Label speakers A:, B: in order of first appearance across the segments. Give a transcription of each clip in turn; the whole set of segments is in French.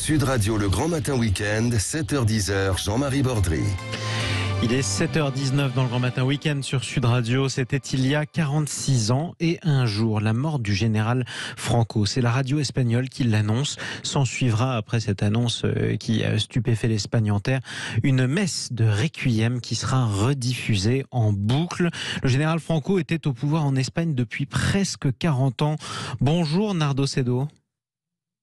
A: Sud Radio, le Grand Matin Week-end, 7h-10h, Jean-Marie Bordry.
B: Il est 7h19 dans le Grand Matin Week-end sur Sud Radio. C'était il y a 46 ans et un jour, la mort du général Franco. C'est la radio espagnole qui l'annonce. S'en suivra, après cette annonce qui a stupéfait l'Espagne entière, une messe de requiem qui sera rediffusée en boucle. Le général Franco était au pouvoir en Espagne depuis presque 40 ans. Bonjour Nardo Sedo.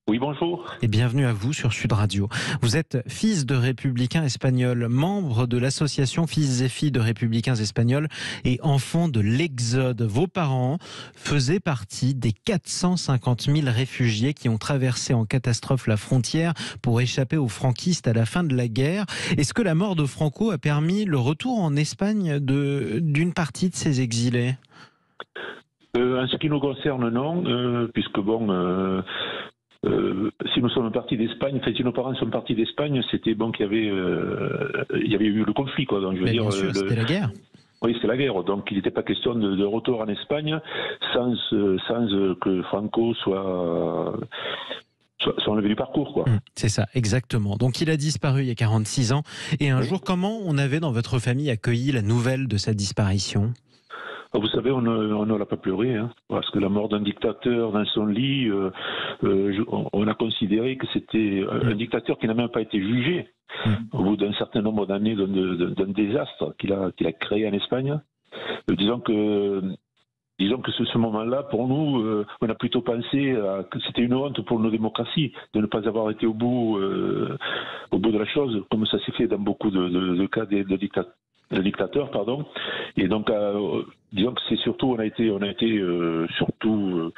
C: Oui, bonjour.
B: Et bienvenue à vous sur Sud Radio. Vous êtes fils de républicains espagnols, membre de l'association Fils et Filles de républicains espagnols et enfant de l'Exode. Vos parents faisaient partie des 450 000 réfugiés qui ont traversé en catastrophe la frontière pour échapper aux franquistes à la fin de la guerre. Est-ce que la mort de Franco a permis le retour en Espagne d'une partie de ces exilés ?
C: En ce qui nous concerne, non, puisque bon... si nous sommes partis d'Espagne, si nos parents sont partis d'Espagne, c'était bon qu'il y avait eu le conflit, quoi. Donc, je veux dire,
B: bien sûr, c'était la guerre.
C: Oui, c'était la guerre. Donc, il n'était pas question de retour en Espagne sans que Franco soit enlevé du parcours, quoi.
B: C'est ça, exactement. Donc, il a disparu il y a 46 ans. Et un jour, comment on avait dans votre famille accueilli la nouvelle de sa disparition ?
C: Vous savez, on ne l'a pas pleuré, hein, parce que la mort d'un dictateur dans son lit, on a considéré que c'était un dictateur qui n'a même pas été jugé au bout d'un certain nombre d'années d'un désastre qu'il a créé en Espagne. Disons que ce moment-là, pour nous, on a plutôt pensé que c'était une honte pour nos démocraties de ne pas avoir été au bout de la chose, comme ça s'est fait dans beaucoup de cas de dictateurs, pardon. Et donc, disons que c'est surtout, on a été surtout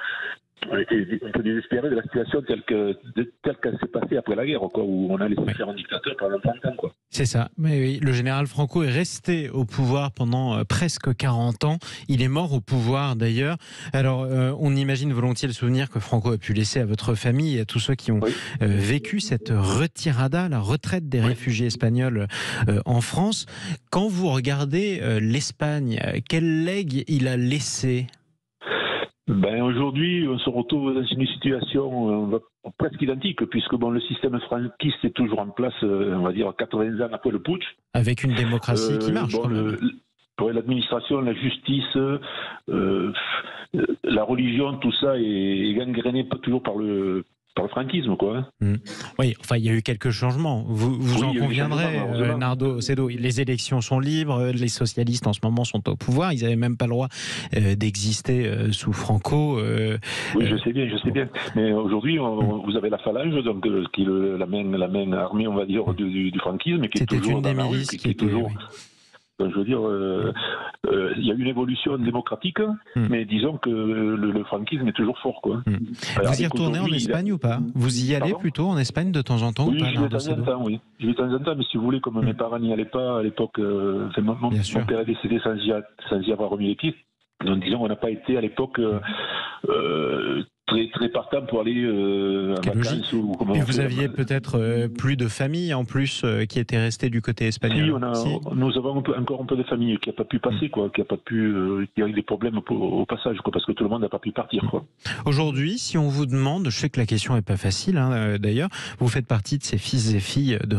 C: un peu désespéré de la situation telle qu'elle s'est passée après la guerre, quoi, où on a laissé faire un dictateur pendant 30 ans, quoi.
B: C'est ça. Mais oui, le général Franco est resté au pouvoir pendant presque 40 ans. Il est mort au pouvoir, d'ailleurs. Alors, on imagine volontiers le souvenir que Franco a pu laisser à votre famille et à tous ceux qui ont vécu cette retirada, la retraite des réfugiés espagnols en France. Quand vous regardez l'Espagne, quel legs il a laissé ?
C: Ben, aujourd'hui, on se retrouve dans une situation presque identique, puisque bon, le système franquiste est toujours en place, on va dire 80 ans après le putsch.
B: Avec une démocratie qui marche, quand même.
C: L'administration, la justice, la religion, tout ça est gangréné toujours par le franquisme, quoi.
B: Oui, enfin, il y a eu quelques changements. Vous en conviendrez, Nardo Sedo. Les élections sont libres, les socialistes en ce moment sont au pouvoir. Ils n'avaient même pas le droit d'exister sous Franco.
C: Oui, je sais bien. Mais aujourd'hui, vous avez la Phalange, donc, qui est la main armée, on va dire, du franquisme, qui est toujours dans la rue, qui est toujours... Donc, je veux dire, il y a une évolution démocratique, mais disons que le franquisme est toujours fort, quoi. Alors,
B: vous y retournez en Espagne ou pas ? Vous y allez plutôt en Espagne de temps en temps ou pas ?
C: Oui, je vais de temps en temps, oui. Je vais de temps en temps, mais si vous voulez, comme mes parents n'y allaient pas à l'époque, mon père est décédé sans y avoir remis les pieds. Donc, disons, on n'a pas été à l'époque très partant pour aller en vacances.
B: Et vous aviez peut-être plus de famille en plus qui était restée du côté espagnol.
C: Nous avons encore un peu de famille qui n'a pas pu passer, quoi, qui a eu des problèmes au passage, quoi, parce que tout le monde n'a pas pu partir, quoi.
B: Aujourd'hui, si on vous demande, je sais que la question n'est pas facile, d'ailleurs, vous faites partie de ces fils et filles de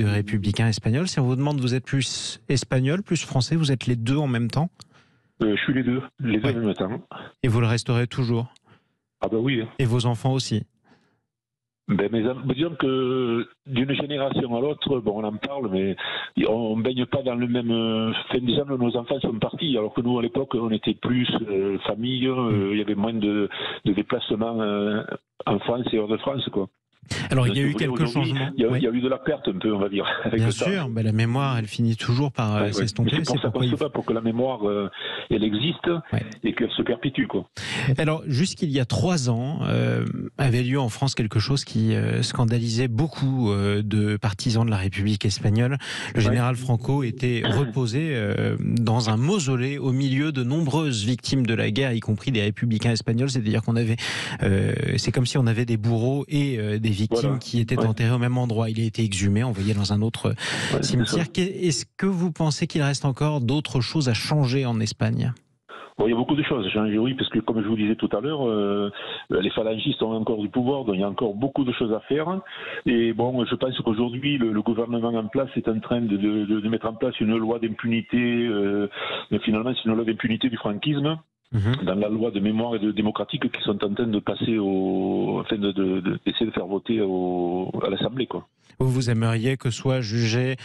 B: républicains espagnols. Si on vous demande, vous êtes plus espagnol, plus français, vous êtes les deux en même temps ?
C: Je suis les deux en même temps.
B: Et vous le resterez toujours ?
C: Ah ben oui.
B: Et vos enfants aussi ?
C: Ben, disons que d'une génération à l'autre, bon, on en parle, mais on ne baigne pas dans le même... déjà, nos enfants sont partis, alors que nous, à l'époque, on était plus famille, il y avait moins de déplacements en France et hors de France, quoi.
B: Alors, il y a eu quelques changements.
C: Il y a eu de la perte, un peu, on va dire.
B: Bien sûr, mais la mémoire, elle finit toujours par s'estomper.
C: C'est pour ça qu'on se bat, pour que la mémoire, elle existe et qu'elle se perpétue, quoi.
B: Alors, jusqu'il y a 3 ans, avait lieu en France quelque chose qui scandalisait beaucoup de partisans de la République espagnole. Le général Franco était reposé dans un mausolée au milieu de nombreuses victimes de la guerre, y compris des républicains espagnols. C'est-à-dire qu'on avait, c'est comme si on avait des bourreaux et des victimes qui étaient enterrées au même endroit. Il a été exhumé, envoyé dans un autre cimetière. Est-ce que vous pensez qu'il reste encore d'autres choses à changer en Espagne ?
C: Bon, il y a beaucoup de choses, oui, parce que comme je vous disais tout à l'heure, les phalangistes ont encore du pouvoir, donc il y a encore beaucoup de choses à faire. Et bon, je pense qu'aujourd'hui, le gouvernement en place est en train de mettre en place une loi d'impunité, mais finalement c'est une loi d'impunité du franquisme. Dans la loi de mémoire et de démocratique qui sont en train de passer afin d'essayer de faire voter à l'Assemblée, quoi.
B: Vous aimeriez que soient jugés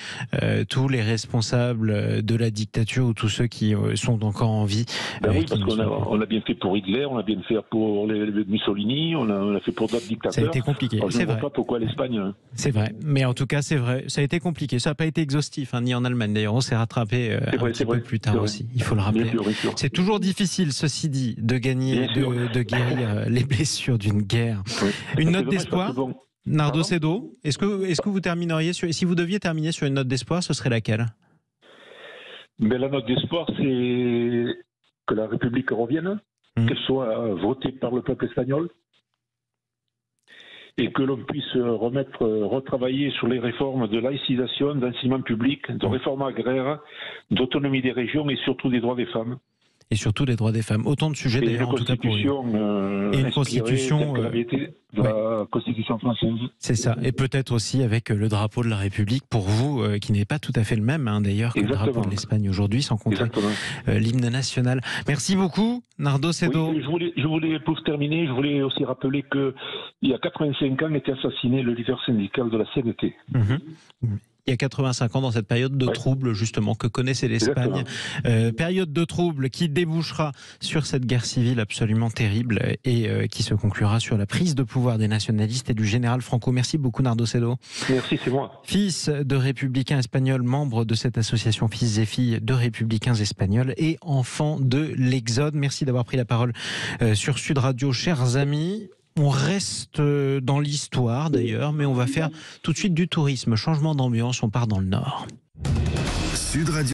B: tous les responsables de la dictature ou tous ceux qui sont encore en vie?
C: Oui, parce qu'on a bien fait pour Hitler, on a bien fait pour Mussolini, on a fait pour d'autres dictateurs.
B: Ça a été compliqué,
C: alors, je
B: c'est
C: ne vois
B: vrai.
C: pas pourquoi l'Espagne.
B: C'est vrai, mais en tout cas c'est vrai, ça a été compliqué, ça n'a pas été exhaustif, ni en Allemagne d'ailleurs, on s'est rattrapé un petit peu plus tard aussi, il faut le rappeler.
C: Bien sûr.
B: C'est toujours difficile, ceci dit, de gagner, de guérir les blessures d'une guerre. Oui. Une note d'espoir, Nardo Sedo, est-ce que vous termineriez si vous deviez terminer sur une note d'espoir, ce serait laquelle?
C: Mais la note d'espoir, c'est que la République revienne, qu'elle soit votée par le peuple espagnol, et que l'on puisse retravailler sur les réformes de laïcisation, d'enseignement public, de réforme agraire, d'autonomie des régions et surtout des droits des femmes.
B: Et surtout les droits des femmes. Autant de sujets d'ailleurs, en tout cas pour eux. Et une constitution
C: de la Constitution française.
B: C'est ça. Et peut-être aussi avec le drapeau de la République pour vous, qui n'est pas tout à fait le même d'ailleurs que le drapeau de l'Espagne aujourd'hui, sans compter l'hymne national. Merci beaucoup, Nardo Sedo.
C: Oui, je voulais, pour terminer, je voulais aussi rappeler qu'il y a 85 ans était assassiné le leader syndical de la CNT.
B: Il y a 85 ans dans cette période de trouble justement que connaissait l'Espagne. Période de trouble qui débouchera sur cette guerre civile absolument terrible et qui se conclura sur la prise de pouvoir des nationalistes et du général Franco. Merci beaucoup Nardo Sedo.
C: Merci, c'est moi.
B: Fils de républicains espagnols, membre de cette association Fils et filles de républicains espagnols et enfant de l'Exode. Merci d'avoir pris la parole sur Sud Radio, chers amis. On reste dans l'histoire d'ailleurs, mais on va faire tout de suite du tourisme. Changement d'ambiance, on part dans le nord.
A: Sud Radio.